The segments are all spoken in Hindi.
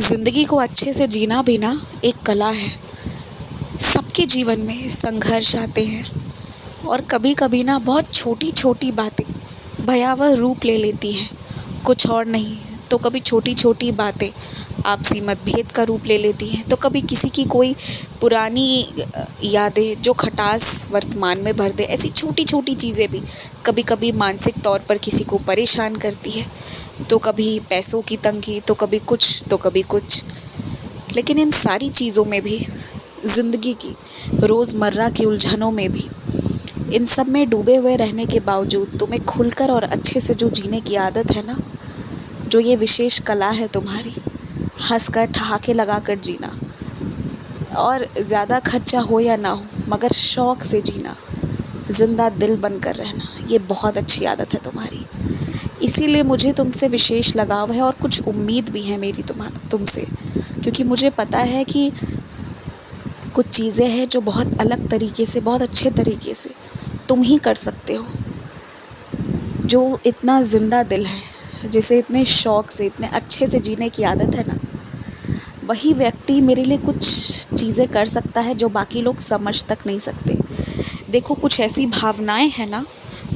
ज़िंदगी को अच्छे से जीना भी ना एक कला है। सबके जीवन में संघर्ष आते हैं और कभी कभी ना बहुत छोटी छोटी बातें भयावह रूप ले लेती हैं। कुछ और नहीं तो कभी छोटी छोटी बातें आपसी मतभेद का रूप ले लेती हैं, तो कभी किसी की कोई पुरानी यादें जो खटास वर्तमान में भर दे। ऐसी छोटी छोटी चीज़ें भी कभी कभी मानसिक तौर पर किसी को परेशान करती है। तो कभी पैसों की तंगी, तो कभी कुछ, तो कभी कुछ। लेकिन इन सारी चीज़ों में भी, ज़िंदगी की रोज़मर्रा की उलझनों में भी, इन सब में डूबे हुए रहने के बावजूद तुम्हें खुलकर और अच्छे से जो जीने की आदत है ना, जो ये विशेष कला है तुम्हारी, हंसकर ठहाके लगाकर जीना और ज़्यादा खर्चा हो या ना हो मगर शौक़ से जीना, ज़िंदा दिल बनकर रहना, ये बहुत अच्छी आदत है तुम्हारी। इसीलिए मुझे तुमसे विशेष लगाव है और कुछ उम्मीद भी है मेरी तुमसे, क्योंकि मुझे पता है कि कुछ चीज़ें हैं जो बहुत अलग तरीके से, बहुत अच्छे तरीके से तुम ही कर सकते हो। जो इतना ज़िंदा दिल है, जिसे इतने शौक़ से, इतने अच्छे से जीने की आदत है ना, वही व्यक्ति मेरे लिए कुछ चीज़ें कर सकता है जो बाकी लोग समझ तक नहीं सकते। देखो, कुछ ऐसी भावनाएं हैं ना,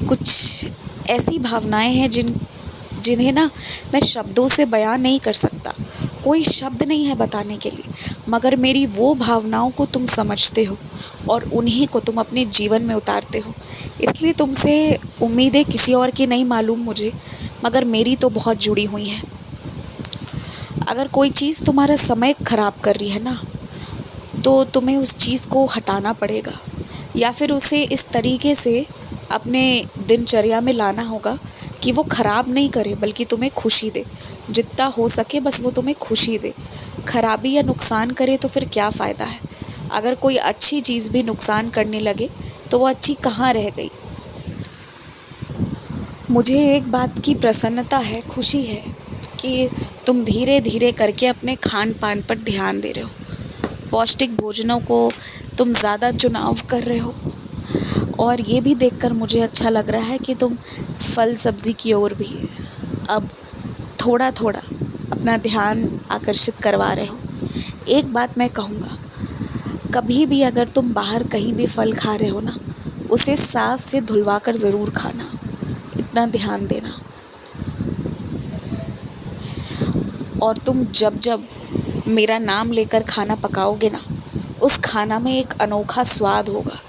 कुछ ऐसी भावनाएं हैं जिन्हें ना मैं शब्दों से बयां नहीं कर सकता। कोई शब्द नहीं है बताने के लिए, मगर मेरी वो भावनाओं को तुम समझते हो और उन्हीं को तुम अपने जीवन में उतारते हो। इसलिए तुमसे उम्मीदें किसी और की नहीं मालूम मुझे, मगर मेरी तो बहुत जुड़ी हुई हैं। अगर कोई चीज़ तुम्हारा समय ख़राब कर रही है ना, तो तुम्हें उस चीज़ को हटाना पड़ेगा, या फिर उसे इस तरीके से अपने दिनचर्या में लाना होगा कि वो ख़राब नहीं करे बल्कि तुम्हें खुशी दे। जितना हो सके बस वो तुम्हें खुशी दे। खराबी या नुकसान करे तो फिर क्या फ़ायदा है। अगर कोई अच्छी चीज़ भी नुकसान करने लगे तो वो अच्छी कहाँ रह गई। मुझे एक बात की प्रसन्नता है, खुशी है कि तुम धीरे धीरे करके अपने खान पान पर ध्यान दे रहे हो। पौष्टिक भोजनों को तुम ज़्यादा चुनाव कर रहे हो, और ये भी देखकर मुझे अच्छा लग रहा है कि तुम फल सब्ज़ी की ओर भी अब थोड़ा थोड़ा अपना ध्यान आकर्षित करवा रहे हो। एक बात मैं कहूँगा, कभी भी अगर तुम बाहर कहीं भी फल खा रहे हो ना, उसे साफ से धुलवा कर ज़रूर खाना, इतना ध्यान देना। और तुम जब जब मेरा नाम लेकर खाना पकाओगे ना, उस खाना में एक अनोखा स्वाद होगा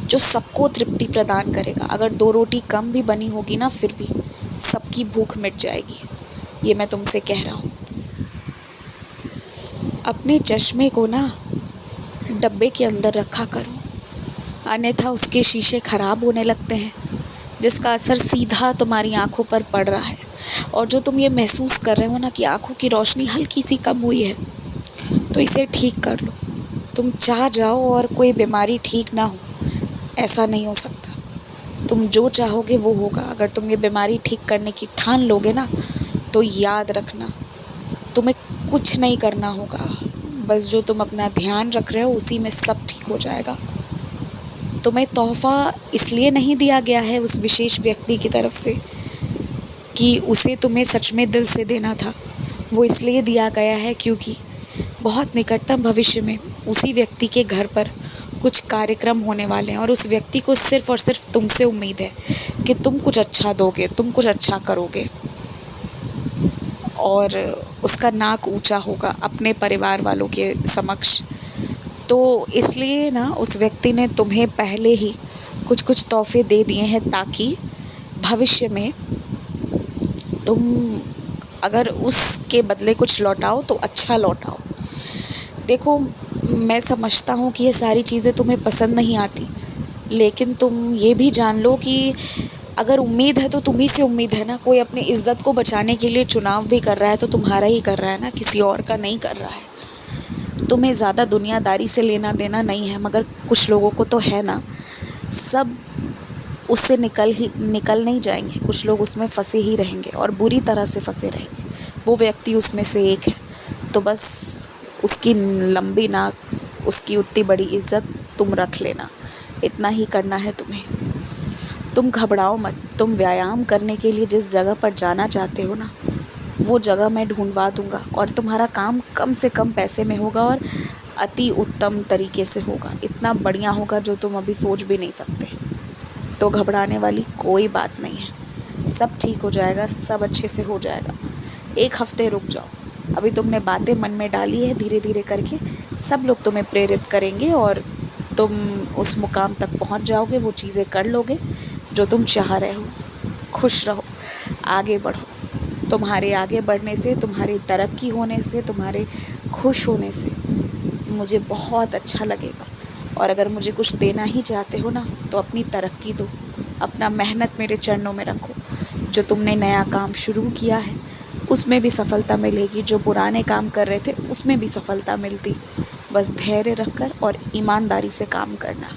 जो सबको तृप्ति प्रदान करेगा। अगर 2 रोटी कम भी बनी होगी ना, फिर भी सबकी भूख मिट जाएगी। ये मैं तुमसे कह रहा हूँ। अपने चश्मे को ना डब्बे के अंदर रखा करो, अन्यथा उसके शीशे खराब होने लगते हैं, जिसका असर सीधा तुम्हारी आंखों पर पड़ रहा है। और जो तुम ये महसूस कर रहे हो ना कि आंखों की रोशनी हल्की सी कम हुई है, तो इसे ठीक कर लो। तुम चाह जाओ और कोई बीमारी ठीक ना हो, ऐसा नहीं हो सकता। तुम जो चाहोगे वो होगा। अगर तुम ये बीमारी ठीक करने की ठान लोगे ना, तो याद रखना, तुम्हें कुछ नहीं करना होगा। बस जो तुम अपना ध्यान रख रहे हो उसी में सब ठीक हो जाएगा। तुम्हें तोहफ़ा इसलिए नहीं दिया गया है उस विशेष व्यक्ति की तरफ से कि उसे तुम्हें सच में दिल से देना था। वो इसलिए दिया गया है क्योंकि बहुत निकटतम भविष्य में उसी व्यक्ति के घर पर कुछ कार्यक्रम होने वाले हैं, और उस व्यक्ति को सिर्फ़ और सिर्फ तुमसे उम्मीद है कि तुम कुछ अच्छा दोगे, तुम कुछ अच्छा करोगे, और उसका नाक ऊंचा होगा अपने परिवार वालों के समक्ष। तो इसलिए ना उस व्यक्ति ने तुम्हें पहले ही कुछ कुछ तोहफ़े दे दिए हैं, ताकि भविष्य में तुम अगर उसके बदले कुछ लौटाओ तो अच्छा लौटाओ। देखो, मैं समझता हूँ कि ये सारी चीज़ें तुम्हें पसंद नहीं आती, लेकिन तुम ये भी जान लो कि अगर उम्मीद है तो तुम्ही से उम्मीद है ना। कोई अपनी इज़्ज़त को बचाने के लिए चुनाव भी कर रहा है तो तुम्हारा ही कर रहा है ना, किसी और का नहीं कर रहा है। तुम्हें ज़्यादा दुनियादारी से लेना देना नहीं है, मगर कुछ लोगों को तो है ना। सब उससे निकल नहीं जाएंगे, कुछ लोग उसमें फंसे ही रहेंगे और बुरी तरह से फंसे रहेंगे। वो व्यक्ति उसमें से एक है। तो बस उसकी लंबी नाक, उसकी उतनी बड़ी इज़्ज़त तुम रख लेना, इतना ही करना है तुम्हें। तुम घबराओ मत। तुम व्यायाम करने के लिए जिस जगह पर जाना चाहते हो ना, वो जगह मैं ढूंढवा दूंगा और तुम्हारा काम कम से कम पैसे में होगा और अति उत्तम तरीके से होगा, इतना बढ़िया होगा जो तुम अभी सोच भी नहीं सकते। तो घबराने वाली कोई बात नहीं है, सब ठीक हो जाएगा, सब अच्छे से हो जाएगा। एक हफ्ते रुक जाओ, अभी तुमने बातें मन में डाली है, धीरे धीरे करके सब लोग तुम्हें प्रेरित करेंगे और तुम उस मुकाम तक पहुंच जाओगे, वो चीज़ें कर लोगे जो तुम चाह रहे हो। खुश रहो, आगे बढ़ो। तुम्हारे आगे बढ़ने से, तुम्हारी तरक्की होने से, तुम्हारे खुश होने से मुझे बहुत अच्छा लगेगा। और अगर मुझे कुछ देना ही चाहते हो ना, तो अपनी तरक्की दो, अपना मेहनत मेरे चरणों में रखो। जो तुमने नया काम शुरू किया है उसमें भी सफलता मिलेगी, जो पुराने काम कर रहे थे उसमें भी सफलता मिलती। बस धैर्य रखकर और ईमानदारी से काम करना।